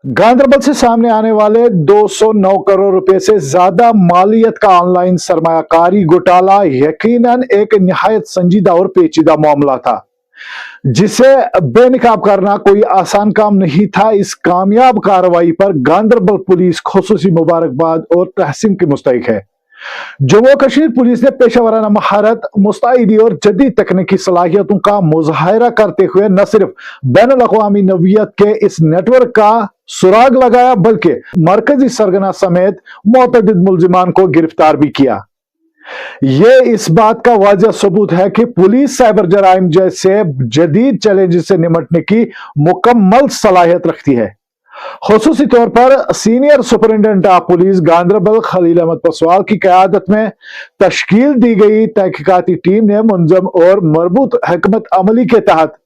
गांधरबल से सामने आने वाले 209 करोड़ रुपए से ज्यादा मालियत का ऑनलाइन सरमायाकारी घोटाला यकीनन एक निहायत संजीदा और पेचीदा मामला था, जिसे बेनकाब करना कोई आसान काम नहीं था। इस कामयाब कार्रवाई पर गांधरबल पुलिस खुसूसी मुबारकबाद और तहसीन की मुस्तहिक है। जम्मू कश्मीर पुलिस ने पेशेवराना महारत, मुस्तैदी और जदीद तकनीकी सलाहियतों का मुजाहरा करते हुए न सिर्फ बैनुल अक़वामी नौइयत के इस नेटवर्क का सुराग लगाया, बल्कि मरकजी सरगना समेत मुतअद्दिद मुलजिमान को गिरफ्तार भी किया। यह इस बात का वाज़ेह सबूत है कि पुलिस साइबर जराइम जैसे जदीद चैलेंजेस से निपटने की मुकम्मल सलाहियत रखती है। खुसूसी तौर पर senior superintendent of police Ganderbal Khalil Ahmad Paswal की क़यादत में तश्कील दी गई तहकीकाती टीम ने मुंजम और मरबूत हिकमत अमली के तहत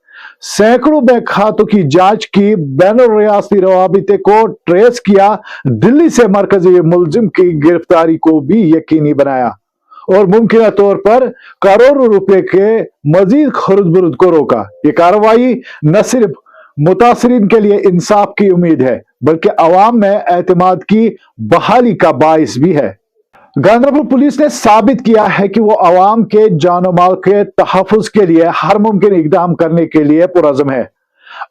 सैकड़ों बैंक खातों की जांच की, बैनुल रियासती रवाबिते को ट्रेस किया, दिल्ली से मरकजी मुलजिम की गिरफ्तारी को भी यकीनी बनाया और मुमकिन तौर पर करोड़ों रुपए के मजीद खुर्द बुर्द को रोका। ये कार्रवाई न सिर्फ मुतासरीन के लिए इंसाफ की उम्मीद है, बल्कि अवाम में एतमाद की बहाली का बाइस भी है। गांधरबल पुलिस ने साबित किया है कि वो अवाम के जानो माल के तहफ़्फ़ुज़ के लिए हर मुमकिन इक़दाम करने के लिए पुरज़्म है।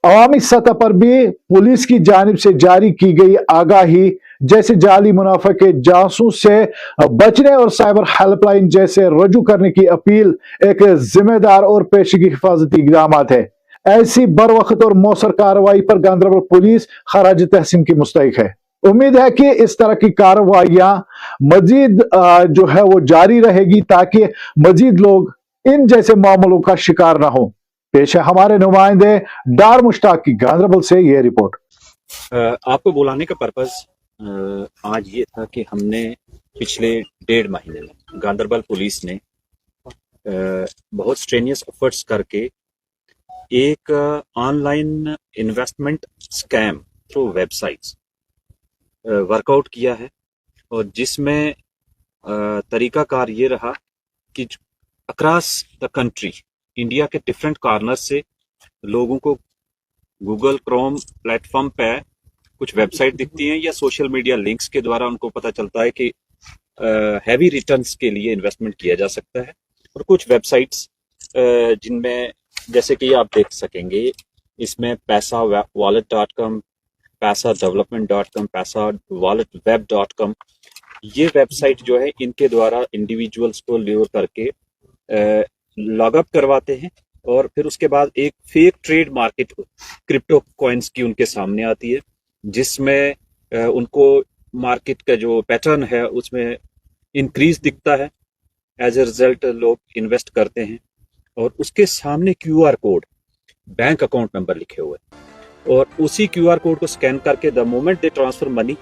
अवामी सतह पर भी पुलिस की जानिब से जारी की गई आगाही, जैसे जाली मुनाफे के जासूस से बचने और साइबर हेल्पलाइन जैसे रजू करने की अपील, एक जिम्मेदार और पेशगी हिफाजती इक़दाम है। ऐसी बर वक्त और मौसर कार्रवाई पर गांधरबल पुलिस खराज तहसीन की मुस्तहिक है। उम्मीद है कि इस तरह की कार्रवाइयां मजीद जो है वो जारी रहेगी, ताकि मजीद लोग इन जैसे मामलों का शिकार ना हो। पेश है हमारे नुमाइंदे डार मुश्ताक की गांधरबल से ये रिपोर्ट। आपको बुलाने का पर्पस आज ये था कि हमने पिछले 1.5 महीने में गांधरबल पुलिस ने बहुत स्ट्रेनियस एफर्ट्स करके एक online investment scam through websites workout किया है, और जिसमें तरीकाकार ये रहा कि अक्रॉस द कंट्री, इंडिया के डिफरेंट कॉर्नर से लोगों को गूगल क्रोम प्लेटफॉर्म पे कुछ वेबसाइट दिखती हैं या सोशल मीडिया लिंक्स के द्वारा उनको पता चलता है कि हैवी रिटर्न्स के लिए इन्वेस्टमेंट किया जा सकता है। और कुछ वेबसाइट्स जिनमें जैसे कि आप देख सकेंगे, इसमें पैसा वॉलेट.com, पैसा डेवलपमेंट.com, पैसा वॉलेट वेब.com, ये वेबसाइट जो है इनके द्वारा इंडिविजुअल्स को ल्योर करके लॉग अप करवाते हैं, और फिर उसके बाद एक fake trade market crypto coins की उनके सामने आती है, जिसमें उनको मार्केट का जो पैटर्न है उसमें इंक्रीज दिखता है। एज ए रिजल्ट लोग इन्वेस्ट करते हैं, और उसके सामने QR code, bank account number लिखे हुए, और उसी QR कोड को स्कैन करके the moment they transfer money,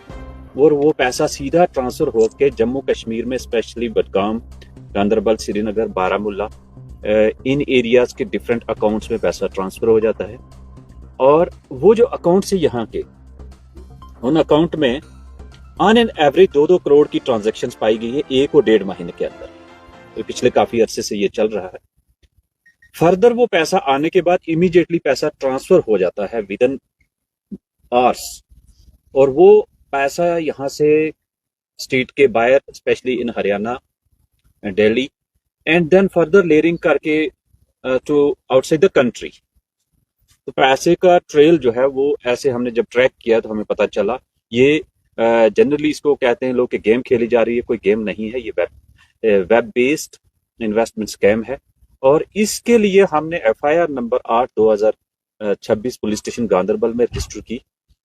और वो पैसा सीधा ट्रांसफर होकर जम्मू कश्मीर में स्पेशली बडगाम, गांधरबल, श्रीनगर, बारामूला, इन एरियाज के डिफरेंट अकाउंट्स में पैसा ट्रांसफर हो जाता है। और वो जो अकाउंट से यहाँ के, उन अकाउंट में ऑन एन एवरेज 2-2 करोड़ की ट्रांजैक्शंस पाई गई है 1 और 1.5 महीने के अंदर। तो पिछले काफी अरसे से ये चल रहा है। फर्दर वो पैसा आने के बाद इमीडिएटली पैसा ट्रांसफर हो जाता है विद इन आवर्स, और वो पैसा यहाँ से स्टेट के बाहर, specially in Haryana, Delhi, and then further layering करके टू आउटसाइड द कंट्री। तो पैसे का ट्रेल जो है वो ऐसे हमने जब ट्रैक किया तो हमें पता चला ये जनरली इसको कहते हैं लोग कि गेम खेली जा रही है। कोई गेम नहीं है, ये वेब बेस्ड इन्वेस्टमेंट स्कैम है। और इसके लिए हमने FIR number 8/2026 police station Ganderbal में रजिस्टर की,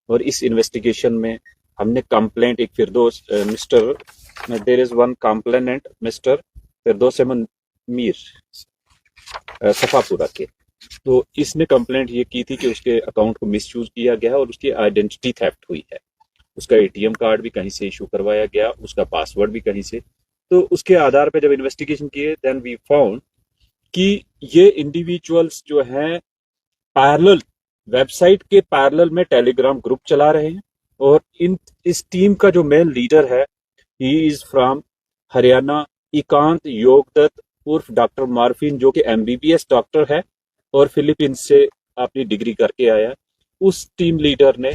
और इस इन्वेस्टिगेशन में हमने कंप्लेंट एक Firdous mister there is one complainant mister Firdous Ahmad Mir Safapora के। तो इसने कंप्लेंट ये की थी कि उसके अकाउंट को मिसयूज किया गया और उसकी आइडेंटिटी थेफ्ट हुई है। उसका ATM कार्ड भी कहीं से इशू करवाया गया, उसका पासवर्ड भी कहीं से। तो उसके आधार पर जब इन्वेस्टिगेशन किए, देन वी फाउंड कि ये इंडिविजुअल्स जो हैं पैरेलल वेबसाइट के पैरेलल में टेलीग्राम ग्रुप चला रहे हैं, और इस टीम का जो मेन लीडर है, ही इज फ्रॉम हरियाणा, एकांत योगदत्त उर्फ डॉक्टर मार्फिन, जो कि MBBS डॉक्टर है और फिलीपींस से अपनी डिग्री करके आया। उस टीम लीडर ने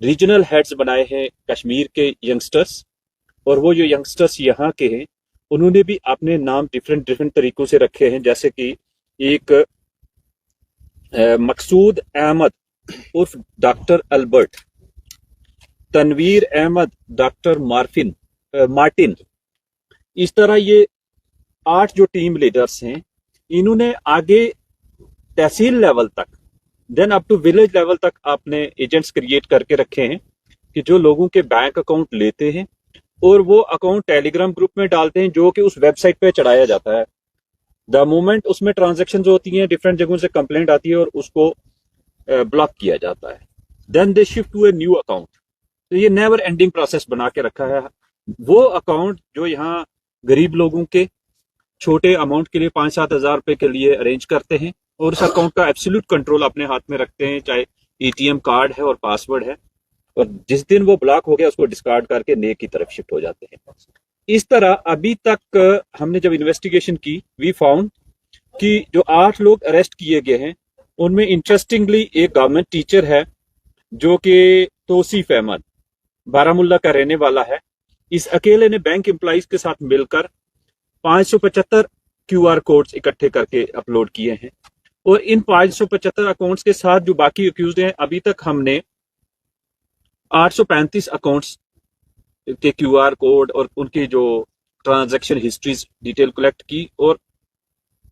रीजनल हेड्स बनाए हैं कश्मीर के यंगस्टर्स, और वो जो यंगस्टर्स यहाँ के हैं उन्होंने भी अपने नाम डिफरेंट डिफरेंट तरीकों से रखे हैं, जैसे कि एक मकसूद अहमद उर्फ doctor Albert, Tanveer Ahmed doctor Martin. इस तरह ये 8 जो टीम लीडर्स हैं, इन्होंने आगे तहसील लेवल तक, then up to village level तक अपने एजेंट्स क्रिएट करके रखे हैं कि जो लोगों के बैंक अकाउंट लेते हैं और वो अकाउंट टेलीग्राम ग्रुप में डालते हैं, जो कि उस वेबसाइट पे चढ़ाया जाता है। द मोमेंट उसमें ट्रांजैक्शंस होती हैं, डिफरेंट जगहों से कंप्लेंट आती है और उसको ब्लॉक किया जाता है, then they shift to a new account. तो ये नेवर एंडिंग प्रोसेस बना के रखा है। वो अकाउंट जो यहाँ गरीब लोगों के छोटे अमाउंट के लिए 5-7 हज़ार रुपए के लिए अरेंज करते हैं और उस अकाउंट का एब्सोल्यूट कंट्रोल अपने हाथ में रखते हैं, चाहे एटीएम कार्ड है और पासवर्ड है, और जिस दिन वो ब्लॉक हो गया उसको डिस्कार्ड करके नए की तरफ शिफ्ट हो जाते हैं। इस तरह अभी तक हमने जब इन्वेस्टिगेशन की, वी फाउंड कि जो 8 लोग अरेस्ट किए गए हैं उनमें इंटरेस्टिंगली एक गवर्नमेंट टीचर है जो कि तौसीफ अहमद बारामुल्ला का रहने वाला है। इस अकेले ने बैंक एम्प्लॉइज के साथ मिलकर 575 QR कोड्स इकट्ठे करके अपलोड किए हैं, और इन 575 अकाउंट्स के साथ जो बाकी अक्यूज्ड हैं, अभी तक हमने 835 अकाउंट्स के QR कोड और उनकी जो ट्रांजैक्शन हिस्ट्रीज डिटेल कलेक्ट की, और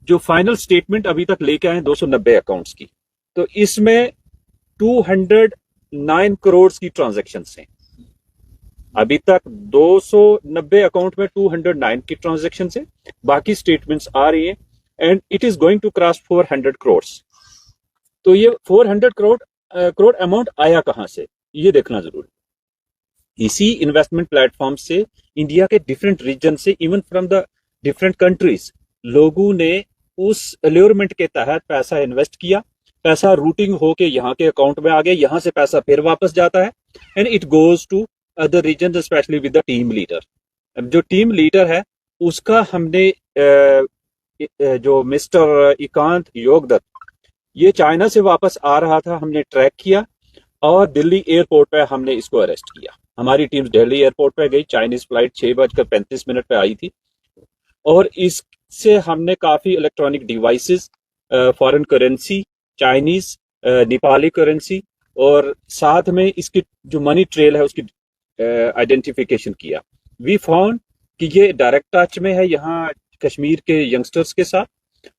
जो फाइनल स्टेटमेंट अभी तक लेके आए 290 अकाउंट्स की। तो इसमें 209 करोड़ की ट्रांजैक्शंस हैं। अभी तक 290 अकाउंट में 209 की ट्रांजैक्शन है, बाकी स्टेटमेंट्स आ रही हैं, and it is going to cross 400 crore. तो ये 400 करोड़ अमाउंट आया कहां से, ये देखना जरूरी। इसी इन्वेस्टमेंट प्लेटफॉर्म से इंडिया के डिफरेंट रीजन से, even from the different countries, लोगों ने उस अल्योरमेंट के तहत पैसा इन्वेस्ट किया, पैसा रूटिंग होके यहाँ के अकाउंट में आ गया, यहाँ से पैसा फिर वापस जाता है and it goes to other region, specially with the team leader. अब जो टीम लीडर है उसका हमने जो मिस्टर इकांत योगदत्त, ये चाइना से वापस आ रहा था, हमने ट्रैक किया और दिल्ली एयरपोर्ट पे हमने इसको अरेस्ट किया। हमारी टीम दिल्ली एयरपोर्ट पे गई, चाइनीज फ्लाइट 6:35 पे आई थी, और इससे हमने काफी electronic devices, foreign currency, Chinese, Nepali currency, और साथ में इसकी जो मनी ट्रेल है उसकी आइडेंटिफिकेशन किया। वी फाउंड कि ये डायरेक्ट टच में है यहाँ कश्मीर के यंगस्टर्स के साथ,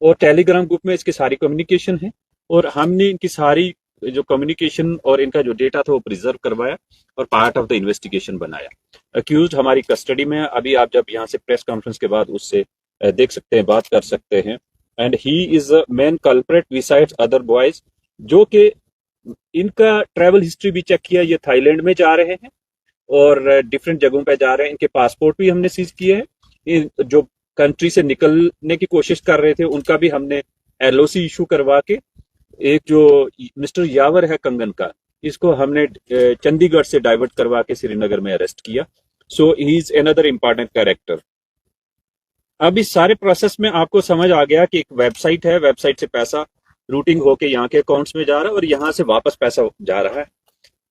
और टेलीग्राम ग्रुप में इसकी सारी कम्युनिकेशन है, और हमने इनकी सारी जो कम्युनिकेशन और इनका जो डेटा था वो प्रिजर्व करवाया और पार्ट ऑफ द इन्वेस्टिगेशन बनाया। अक्यूज्ड हमारी कस्टडी में है, अभी आप जब यहाँ से प्रेस कॉन्फ्रेंस के बाद उससे देख सकते हैं, बात कर सकते हैं, and he is a main culprit besides other boys, जो कि इनका ट्रैवल हिस्ट्री भी चेक किया, ये थाईलैंड में जा रहे हैं और डिफरेंट जगहों पे जा रहे हैं। इनके पासपोर्ट भी हमने सीज किए हैं, जो कंट्री से निकलने की कोशिश कर रहे थे उनका भी हमने LOC इशू करवा के, एक जो मिस्टर यावर है कंगन का, इसको हमने चंडीगढ़ से डाइवर्ट करवा के श्रीनगर में अरेस्ट किया। So he is another important character. अब इस सारे प्रोसेस में आपको समझ आ गया कि एक वेबसाइट है, वेबसाइट से पैसा रूटिंग होके यहाँ के अकाउंट्स में जा रहा है और यहाँ से वापस पैसा जा रहा है।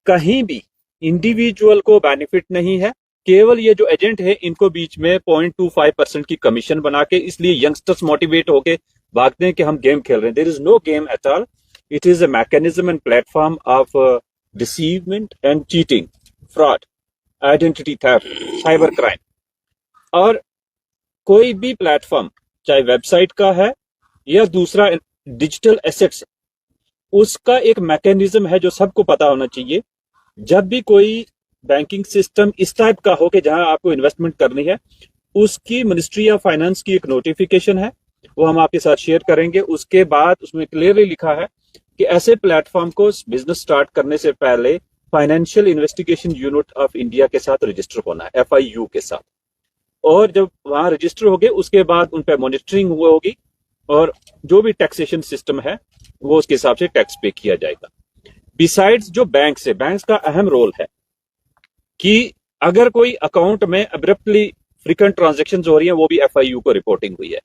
कहीं भी इंडिविजुअल को बेनिफिट नहीं है, केवल ये जो एजेंट है इनको बीच में 0.25% की कमीशन बना के, इसलिए यंगस्टर्स मोटिवेट होके भागते हैं कि हम गेम खेल रहे हैं। There is no game at all, it is a mechanism and platform of deceivement and cheating, fraud, identity theft, cyber crime. और कोई भी प्लेटफॉर्म, चाहे वेबसाइट का है या दूसरा डिजिटल एसेट्स, उसका एक मैकेनिज्म है जो सबको पता होना चाहिए। जब भी कोई बैंकिंग सिस्टम इस टाइप का हो कि जहां आपको इन्वेस्टमेंट करनी है, उसकी मिनिस्ट्री ऑफ फाइनेंस की एक नोटिफिकेशन है, वो हम आपके साथ शेयर करेंगे। उसके बाद उसमें क्लियरली लिखा है कि ऐसे प्लेटफॉर्म को बिजनेस स्टार्ट करने से पहले financial investigation unit of India के साथ रजिस्टर होना है, FIU के साथ, और जब वहां रजिस्टर हो गए उसके बाद उन पर मॉनिटरिंग हुआ होगी और जो भी टैक्सेशन सिस्टम है वो उसके हिसाब से टैक्स पे किया जाएगा। बिसाइड्स जो बैंक से, बैंक का अहम रोल है कि अगर कोई अकाउंट में अब्रप्टली फ्रीक्वेंट ट्रांजैक्शंस हो रही हैं, वो भी FIU को रिपोर्टिंग हुई है।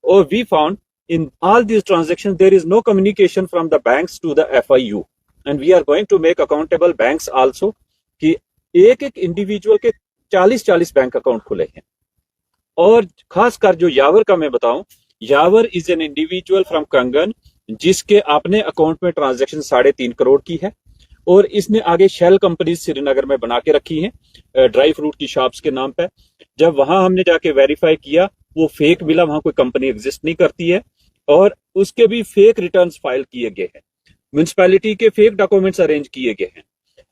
और we found in all these transactions there is no communication from the banks to the FIU, and we are going to make accountable banks also एक एक इंडिविजुअल के 40-40 बैंक अकाउंट खुले हैं। और खासकर जो यावर का मैं बताऊं, यावर इज एन इंडिविजुअल फ्रॉम कंगन जिसके अपने अकाउंट में ट्रांजैक्शन 3.5 करोड़ की है, और इसने आगे शेल कंपनी श्रीनगर में बना के रखी है ड्राई फ्रूट की शॉप्स के नाम पे। जब वहां हमने जाके वेरीफाई किया, वो फेक मिला, वहां कोई कंपनी एग्जिस्ट नहीं करती है, और उसके भी फेक रिटर्न्स फाइल किए गए हैं, म्युनिसिपैलिटी के फेक डॉक्यूमेंट्स अरेंज किए गए हैं।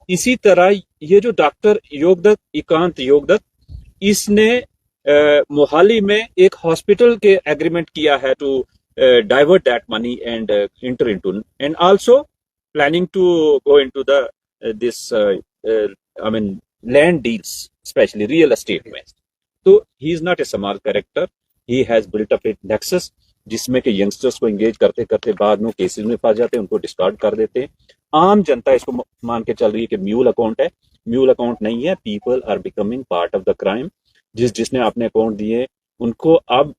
इसी तरह ये जो डॉक्टर योगदत्त, एकांत योगदत्त, इसने मोहाली में एक हॉस्पिटल के एग्रीमेंट किया है to divert that money and enter into, and also planning to go into the this I mean land deals, especially real estate में. तो he is not a small character. He has built up a nexus जिसमें कि youngsters को engage करते करते बाद में cases में फंस जाते हैं, उनको डिस्कार्ड कर देते हैं। आम जनता इसको मान के चल रही है कि म्यूल अकाउंट है। म्यूल अकाउंट नहीं है। People are becoming part of the crime. जिसने अपने अकाउंट दिए उनको अब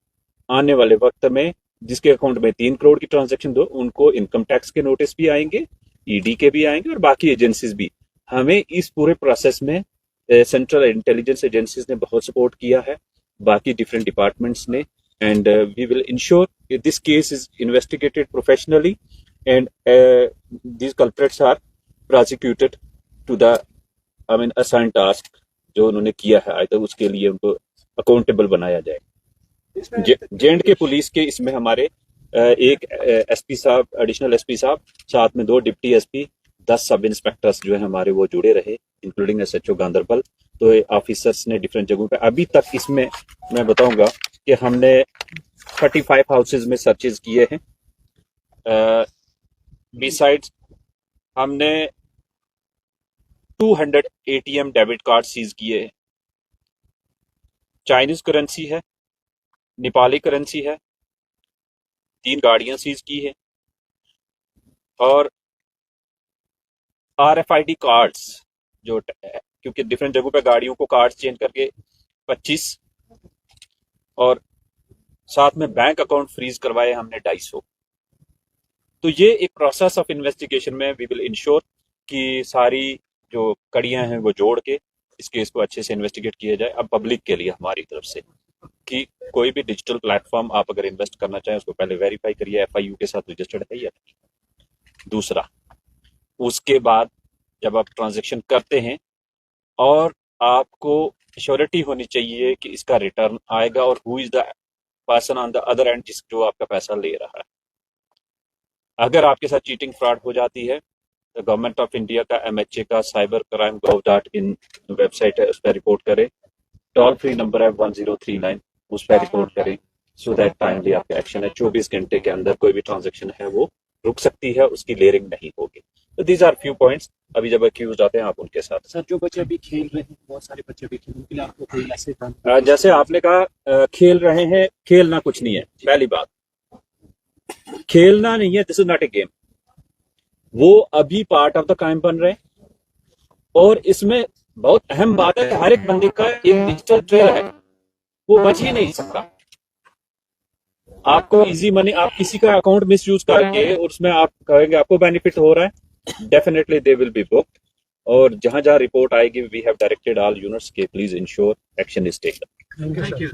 आने वाले वक्त में जिसके अकाउंट में 3 करोड़ की ट्रांजैक्शन दो, उनको इनकम टैक्स के नोटिस भी आएंगे, ईडी के भी आएंगे, और बाकी एजेंसीज भी। हमें इस पूरे प्रोसेस में सेंट्रल इंटेलिजेंस एजेंसीज ने बहुत सपोर्ट किया है, बाकी डिफरेंट डिपार्टमेंट्स ने, and we will ensure this case is investigated professionally and these culprits are prosecuted to the assign task जो उन्होंने किया है, आई तो उसके लिए उनको अकाउंटेबल बनाया जाए। जे.एंड.के पुलिस के इसमें हमारे एक एसपी साहब, एडिशनल एसपी साहब, साथ में 2 डिप्टी एसपी, 10 सब इंस्पेक्टर्स जो है हमारे वो जुड़े रहे, इंक्लूडिंग एसएचओ गांदरबल। तो ऑफिसर्स ने डिफरेंट जगहों पे, अभी तक इसमें मैं बताऊंगा कि हमने 35 हाउसेज में सर्चेज किए हैं। बिसाइड्स हमने 200 एटीएम डेबिट कार्ड सीज किए हैं। चाइनीज करेंसी है, नेपाली करेंसी है, 3 गाड़ियां सीज की है, और RFID कार्ड्स जो क्योंकि डिफरेंट जगहों पे गाड़ियों को कार्ड्स चेंज करके 25, और साथ में बैंक अकाउंट फ्रीज करवाए हमने 250। तो ये एक प्रोसेस ऑफ इन्वेस्टिगेशन में वी विल इंश्योर कि सारी जो कड़ियां हैं वो जोड़ के इस केस को अच्छे से इन्वेस्टिगेट किया जाए। अब पब्लिक के लिए हमारी तरफ से कि कोई भी डिजिटल प्लेटफॉर्म आप अगर इन्वेस्ट करना चाहें उसको पहले वेरीफाई करिए FIU के साथ रजिस्टर्ड है या नहीं। दूसरा, उसके बाद जब आप ट्रांजैक्शन करते हैं और आपको श्योरिटी होनी चाहिए कि इसका रिटर्न आएगा, और who is the person on the other and जो आपका पैसा ले रहा है। अगर आपके साथ चीटिंग फ्रॉड हो जाती है तो गवर्नमेंट ऑफ इंडिया का MHA का cybercrime.gov.in वेबसाइट है, उस पर रिपोर्ट करें। टोल फ्री नंबर है 1039, उस पर रिपोर्ट करें, सो दैट टाइमली आपका एक्शन है। 24 घंटे के अंदर कोई भी ट्रांजैक्शन है वो रुक सकती है, उसकी लेयरिंग नहीं होगी। तो दीज आर फ्यू पॉइंट्स। अभी जब अक्यूज आते हैं आप उनके साथ। सर, जो बच्चे अभी खेल रहे हैं, बहुत सारे बच्चे अभी खेल, उनके लिए आपको कोई मैसेज? जैसे आपने कहा खेल रहे हैं, खेलना कुछ नहीं है। पहली बात, खेलना नहीं है, this is not a game. वो अभी पार्ट ऑफ द क्राइम बन रहे हैं, और इसमें बहुत अहम बात है कि हर एक बंदे का एक डिजिटल ट्रेल है, वो बच ही नहीं सकता। आपको इजी मनी, आप किसी का अकाउंट मिस यूज करके उसमें आप कहेंगे आपको बेनिफिट हो रहा है, definitely they will be booked. और जहां जहां रिपोर्ट आएगी, we have directed all units के please ensure action is taken. Thank you.